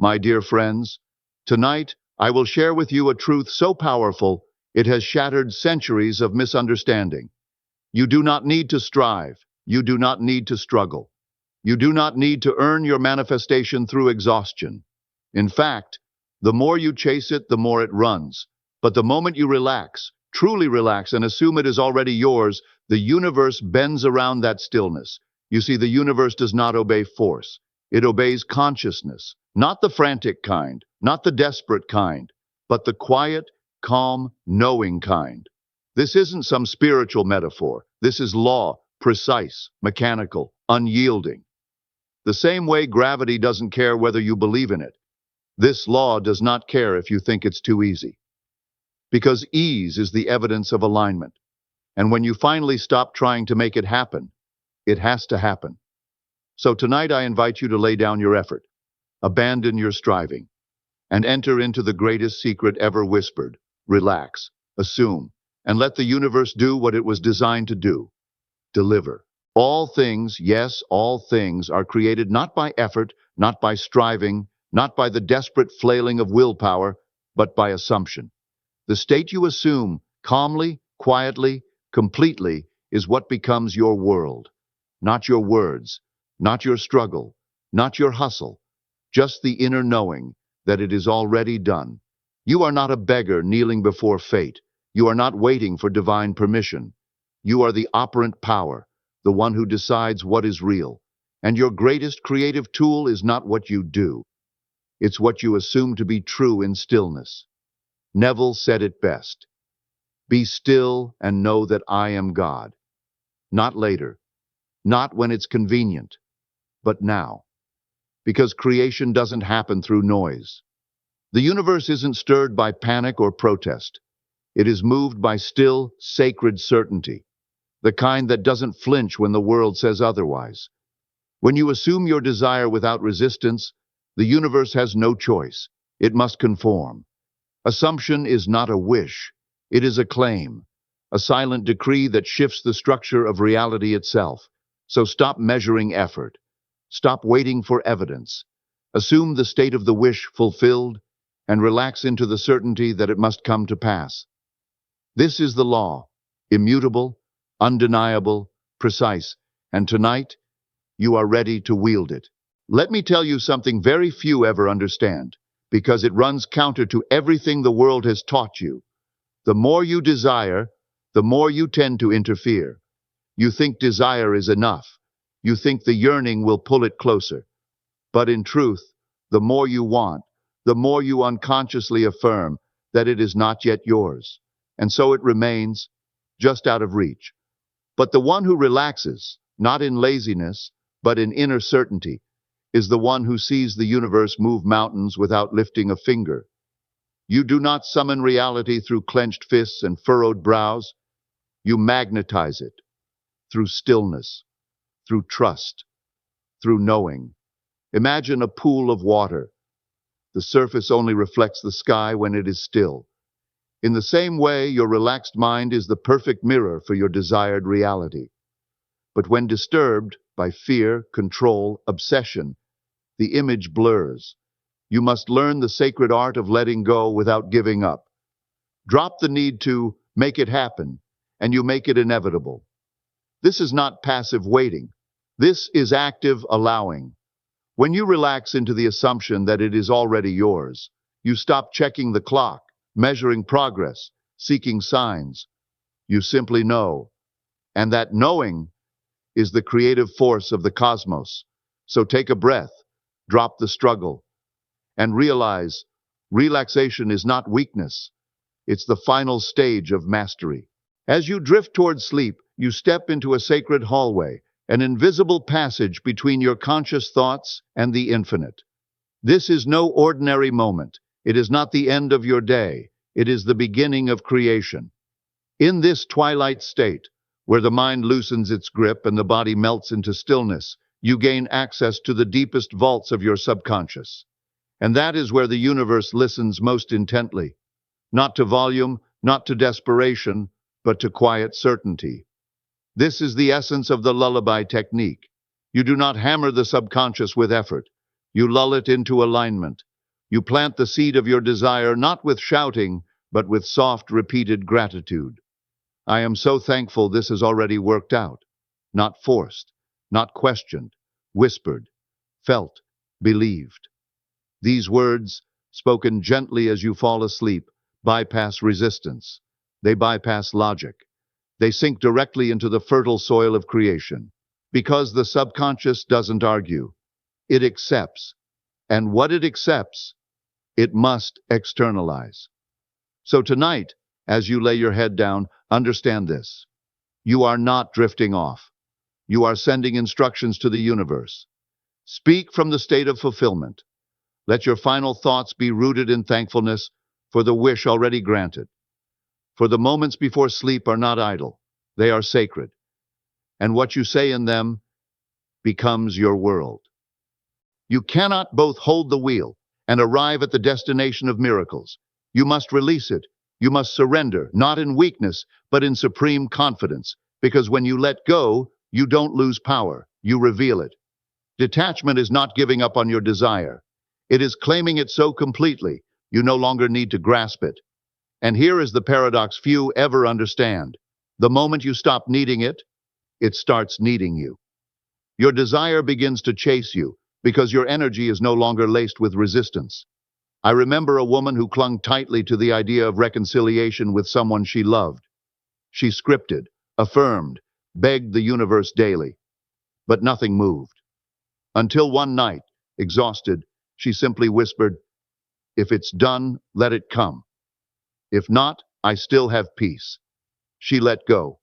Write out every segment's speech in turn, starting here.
my dear friends. Tonight, I will share with you a truth so powerful it has shattered centuries of misunderstanding. You do not need to strive. You do not need to struggle. You do not need to earn your manifestation through exhaustion. In fact, the more you chase it, the more it runs. But the moment you relax, truly relax, and assume it is already yours, the universe bends around that stillness. You see, the universe does not obey force. It obeys consciousness, not the frantic kind, not the desperate kind, but the quiet, calm, knowing kind. This isn't some spiritual metaphor. This is law, precise, mechanical, unyielding. The same way gravity doesn't care whether you believe in it, this law does not care if you think it's too easy. Because ease is the evidence of alignment. And when you finally stop trying to make it has to happen. So tonight I invite you to lay down your effort, abandon your striving, and enter into the greatest secret ever whispered. Relax, assume, and let the universe do what it was designed to do. Deliver. All things, yes, all things are created not by effort, not by striving, not by the desperate flailing of willpower, but by assumption. The state you assume, calmly, quietly, completely, is what becomes your world. Not your words, not your struggle, not your hustle, just the inner knowing that it is already done. You are not a beggar kneeling before fate. You are not waiting for divine permission. You are the operant power, the one who decides what is real. And your greatest creative tool is not what you do. It's what you assume to be true in stillness. Neville said it best. Be still and know that I am God. Not later, not when it's convenient, but now. Because creation doesn't happen through noise. The universe isn't stirred by panic or protest. It is moved by still, sacred certainty, the kind that doesn't flinch when the world says otherwise. When you assume your desire without resistance, the universe has no choice. It must conform. Assumption is not a wish. It is a claim, a silent decree that shifts the structure of reality itself. So stop measuring effort. Stop waiting for evidence. Assume the state of the wish fulfilled and relax into the certainty that it must come to pass. This is the law, immutable, undeniable, precise, and tonight you are ready to wield it. Let me tell you something very few ever understand, because it runs counter to everything the world has taught you. The more you desire, the more you tend to interfere. You think desire is enough. You think the yearning will pull it closer. But in truth, the more you want, the more you unconsciously affirm that it is not yet yours. And so it remains, just out of reach. But the one who relaxes, not in laziness, but in inner certainty, is the one who sees the universe move mountains without lifting a finger. You do not summon reality through clenched fists and furrowed brows. You magnetize it through stillness, through trust, through knowing. Imagine a pool of water. The surface only reflects the sky when it is still. In the same way, your relaxed mind is the perfect mirror for your desired reality. But when disturbed by fear, control, obsession, the image blurs. You must learn the sacred art of letting go without giving up. Drop the need to make it happen, and you make it inevitable. This is not passive waiting. This is active allowing. When you relax into the assumption that it is already yours, you stop checking the clock, measuring progress, seeking signs. You simply know. And that knowing is the creative force of the cosmos. So take a breath, drop the struggle, and realize relaxation is not weakness. It's the final stage of mastery. As you drift toward sleep, you step into a sacred hallway, an invisible passage between your conscious thoughts and the infinite. This is no ordinary moment. It is not the end of your day. It is the beginning of creation. In this twilight state, where the mind loosens its grip and the body melts into stillness, you gain access to the deepest vaults of your subconscious. And that is where the universe listens most intently. Not to volume, not to desperation, but to quiet certainty. This is the essence of the lullaby technique. You do not hammer the subconscious with effort. You lull it into alignment. You plant the seed of your desire not with shouting, but with soft, repeated gratitude. I am so thankful this has already worked out. Not forced, not questioned, whispered, felt, believed. These words, spoken gently as you fall asleep, bypass resistance. They bypass logic. They sink directly into the fertile soil of creation. Because the subconscious doesn't argue. It accepts. And what it accepts, it must externalize. So tonight, as you lay your head down, understand this. You are not drifting off. You are sending instructions to the universe. Speak from the state of fulfillment. Let your final thoughts be rooted in thankfulness for the wish already granted. For the moments before sleep are not idle. They are sacred. And what you say in them becomes your world. You cannot both hold the wheel and arrive at the destination of miracles. You must release it. You must surrender, not in weakness, but in supreme confidence. Because when you let go, you don't lose power. You reveal it. Detachment is not giving up on your desire. It is claiming it so completely, you no longer need to grasp it. And here is the paradox few ever understand. The moment you stop needing it, it starts needing you. Your desire begins to chase you because your energy is no longer laced with resistance. I remember a woman who clung tightly to the idea of reconciliation with someone she loved. She scripted, affirmed, begged the universe daily, but nothing moved. Until one night, exhausted, she simply whispered, "If it's done, let it come. If not, I still have peace." She let go.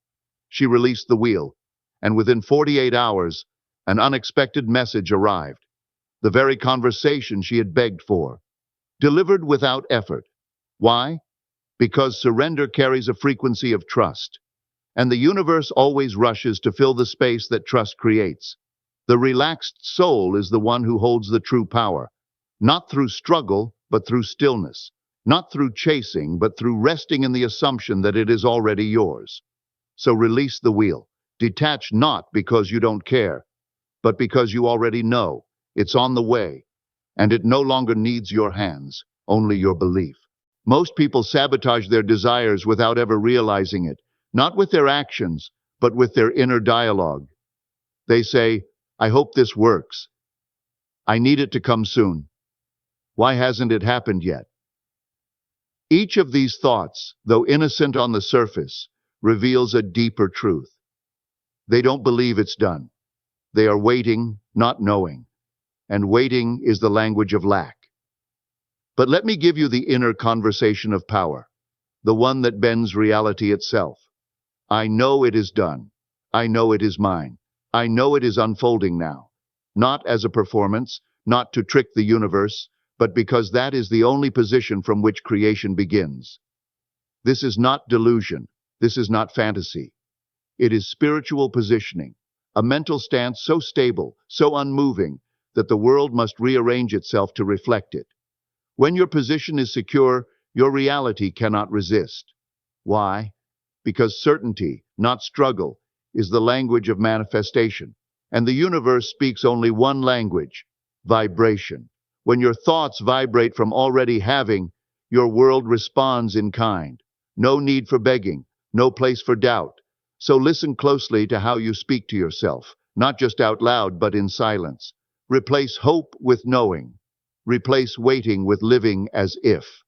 She released the wheel, and within 48 hours, an unexpected message arrived. The very conversation she had begged for, delivered without effort. Why? Because surrender carries a frequency of trust, and the universe always rushes to fill the space that trust creates. The relaxed soul is the one who holds the true power, not through struggle, but through stillness, not through chasing, but through resting in the assumption that it is already yours. So release the wheel. Detach not because you don't care, but because you already know it's on the way, and it no longer needs your hands, only your belief. Most people sabotage their desires without ever realizing it, not with their actions, but with their inner dialogue. They say, "I hope this works. I need it to come soon. Why hasn't it happened yet?" Each of these thoughts, though innocent on the surface, reveals a deeper truth. They don't believe it's done. They are waiting, not knowing. And waiting is the language of lack. But let me give you the inner conversation of power, the one that bends reality itself. I know it is done. I know it is mine. I know it is unfolding now. Not as a performance, not to trick the universe, but because that is the only position from which creation begins. This is not delusion. This is not fantasy. It is spiritual positioning, a mental stance so stable, so unmoving, that the world must rearrange itself to reflect it. When your position is secure, your reality cannot resist. Why? Because certainty, not struggle, is the language of manifestation. And the universe speaks only one language: vibration. When your thoughts vibrate from already having, your world responds in kind. No need for begging, no place for doubt. So listen closely to how you speak to yourself, not just out loud, but in silence. Replace hope with knowing. Replace waiting with living as if.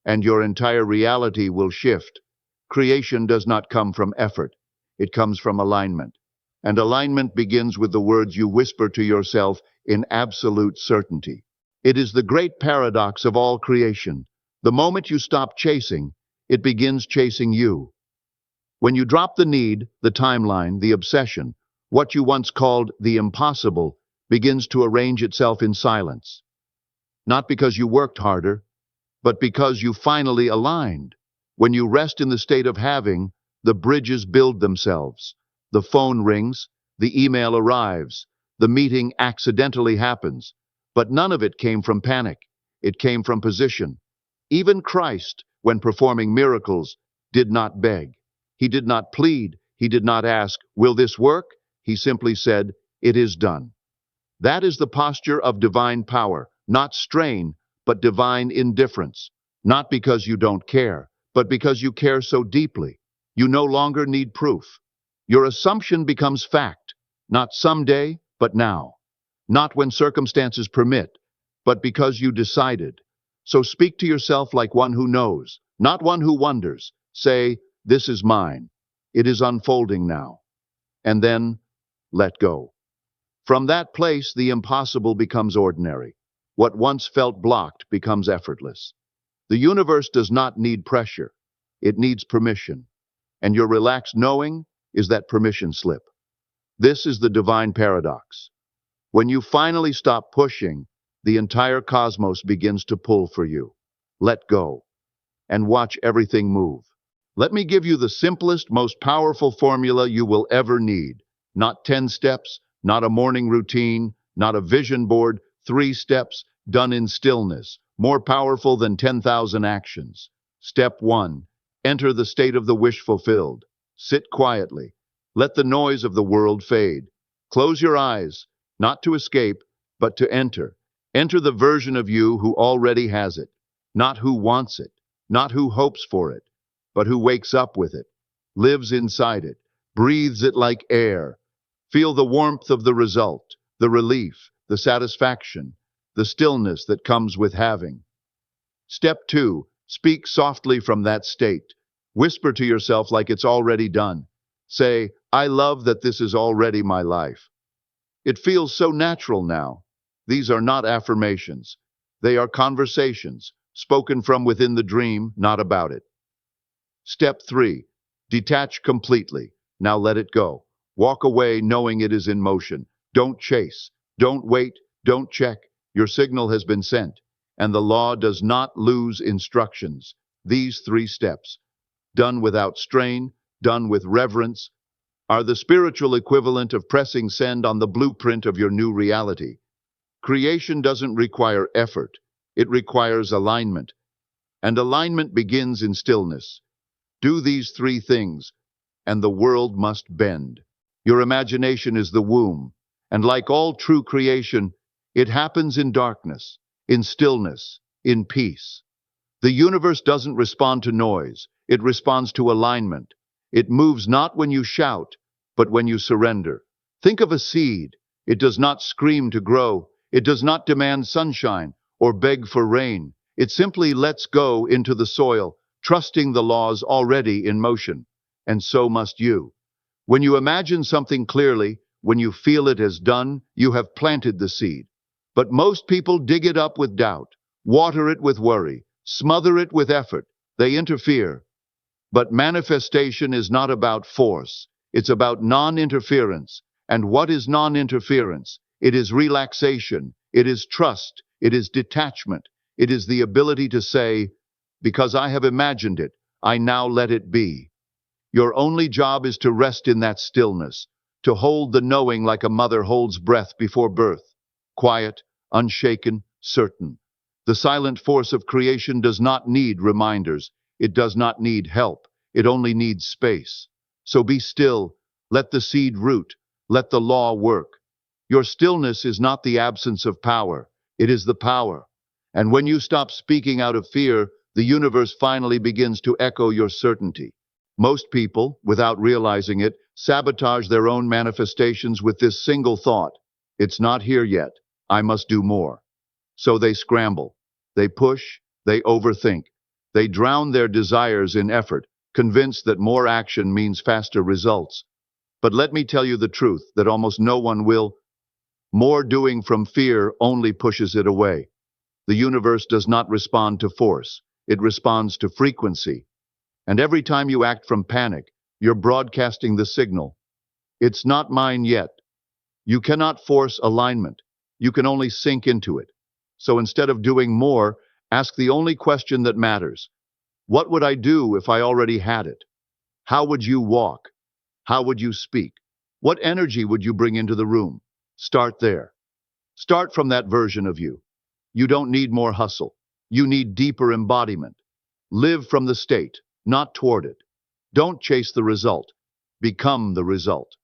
And your entire reality will shift. Creation does not come from effort. It comes from alignment. And alignment begins with the words you whisper to yourself in absolute certainty. It is the great paradox of all creation. The moment you stop chasing, it begins chasing you. When you drop the need, the timeline, the obsession, what you once called the impossible begins to arrange itself in silence. Not because you worked harder, but because you finally aligned. When you rest in the state of having, the bridges build themselves. The phone rings, the email arrives, the meeting accidentally happens. But none of it came from panic. It came from position. Even Christ, when performing miracles, did not beg. He did not plead. He did not ask, "Will this work?" He simply said, "It is done." That is the posture of divine power, not strain, but divine indifference. Not because you don't care, but because you care so deeply. You no longer need proof. Your assumption becomes fact, not someday, but now. Not when circumstances permit, but because you decided. So speak to yourself like one who knows, not one who wonders. Say, "This is mine. It is unfolding now." And then let go. From that place, the impossible becomes ordinary. What once felt blocked becomes effortless. The universe does not need pressure. It needs permission. And your relaxed knowing is that permission slip. This is the divine paradox. When you finally stop pushing, the entire cosmos begins to pull for you. Let go and watch everything move. Let me give you the simplest, most powerful formula you will ever need. Not 10 steps, not a morning routine, not a vision board, 3 steps done in stillness, more powerful than 10,000 actions. Step 1. Enter the state of the wish fulfilled. Sit quietly. Let the noise of the world fade. Close your eyes, not to escape, but to enter. Enter the version of you who already has it, not who wants it, not who hopes for it, but who wakes up with it, lives inside it, breathes it like air. Feel the warmth of the result, the relief, the satisfaction, the stillness that comes with having. Step 2. Speak softly from that state. Whisper to yourself like it's already done. Say, "I love that this is already my life." It feels so natural now. These are not affirmations. They are conversations, spoken from within the dream, not about it. Step 3. Detach completely. Now let it go. Walk away knowing it is in motion. Don't chase. Don't wait. Don't check. Your signal has been sent, and the law does not lose instructions. These 3 steps, done without strain, done with reverence, are the spiritual equivalent of pressing send on the blueprint of your new reality. Creation doesn't require effort. It requires alignment. And alignment begins in stillness. Do these 3 things, and the world must bend. Your imagination is the womb, and like all true creation, it happens in darkness, in stillness, in peace. The universe doesn't respond to noise. It responds to alignment. It moves not when you shout, but when you surrender. Think of a seed. It does not scream to grow. It does not demand sunshine or beg for rain. It simply lets go into the soil, trusting the laws already in motion. And so must you. When you imagine something clearly, when you feel it as done, you have planted the seed. But most people dig it up with doubt, water it with worry, smother it with effort. They interfere. But manifestation is not about force. It's about non-interference. And what is non-interference? It is relaxation. It is trust. It is detachment. It is the ability to say, "Because I have imagined it, I now let it be." Your only job is to rest in that stillness, to hold the knowing like a mother holds breath before birth. Quiet, unshaken, certain. The silent force of creation does not need reminders. It does not need help. It only needs space. So be still. Let the seed root. Let the law work. Your stillness is not the absence of power. It is the power. And when you stop speaking out of fear, the universe finally begins to echo your certainty. Most people, without realizing it, sabotage their own manifestations with this single thought: "It's not here yet. I must do more." So they scramble. They push. They overthink. They drown their desires in effort, convinced that more action means faster results. But let me tell you the truth that almost no one will. More doing from fear only pushes it away. The universe does not respond to force. It responds to frequency. And every time you act from panic, you're broadcasting the signal: "It's not mine yet." You cannot force alignment. You can only sink into it. So instead of doing more, ask the only question that matters. What would I do if I already had it? How would you walk? How would you speak? What energy would you bring into the room? Start there. Start from that version of you. You don't need more hustle. You need deeper embodiment. Live from the state, not toward it. Don't chase the result. Become the result.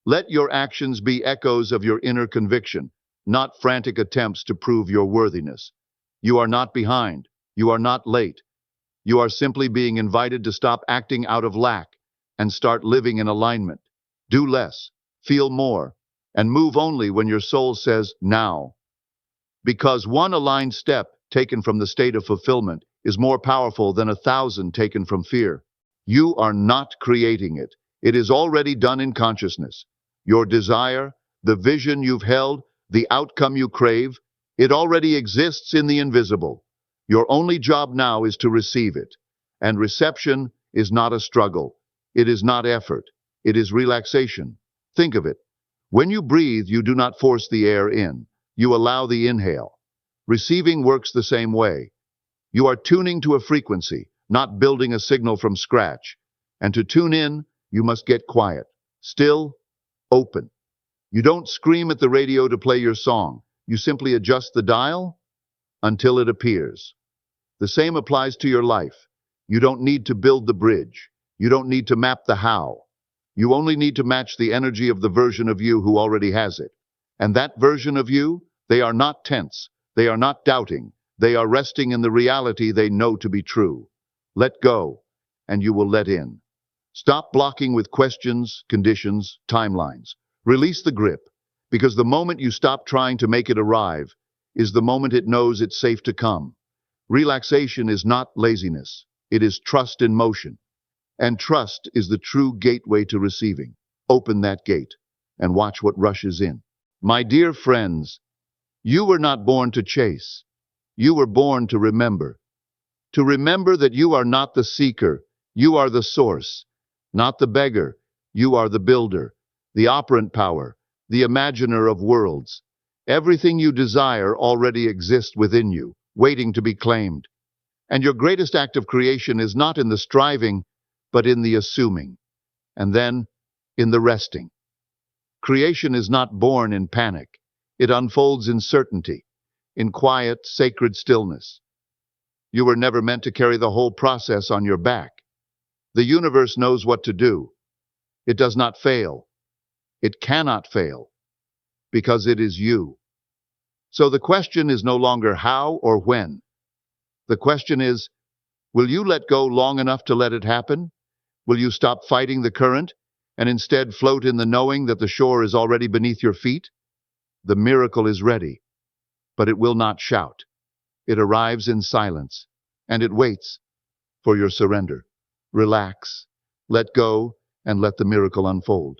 Let your actions be echoes of your inner conviction, not frantic attempts to prove your worthiness. You are not behind. You are not late. You are simply being invited to stop acting out of lack and start living in alignment. Do less, feel more, and move only when your soul says now. Because one aligned step taken from the state of fulfillment is more powerful than 1,000 taken from fear. You are not creating it. It is already done in consciousness. Your desire, the vision you've held, the outcome you crave, it already exists in the invisible. Your only job now is to receive it. And reception is not a struggle. It is not effort. It is relaxation. Think of it. When you breathe, you do not force the air in. You allow the inhale. Receiving works the same way. You are tuning to a frequency, not building a signal from scratch. And to tune in, you must get quiet, still, open. You don't scream at the radio to play your song. You simply adjust the dial until it appears. The same applies to your life. You don't need to build the bridge. You don't need to map the how. You only need to match the energy of the version of you who already has it. And that version of you, they are not tense. They are not doubting. They are resting in the reality they know to be true. Let go, and you will let in. Stop blocking with questions, conditions, timelines. Release the grip, because the moment you stop trying to make it arrive is the moment it knows it's safe to come. Relaxation is not laziness. It is trust in motion. And trust is the true gateway to receiving. Open that gate and watch what rushes in. My dear friends, you were not born to chase. You were born to remember. To remember that you are not the seeker, you are the source. Not the beggar, you are the builder, the operant power, the imaginer of worlds. Everything you desire already exists within you, waiting to be claimed. And your greatest act of creation is not in the striving, but in the assuming, and then in the resting. Creation is not born in panic. It unfolds in certainty, in quiet, sacred stillness. You were never meant to carry the whole process on your back. The universe knows what to do. It does not fail. It cannot fail, because it is you. So the question is no longer how or when. The question is, will you let go long enough to let it happen? Will you stop fighting the current and instead float in the knowing that the shore is already beneath your feet? The miracle is ready, but it will not shout. It arrives in silence, and it waits for your surrender. Relax, let go, and let the miracle unfold.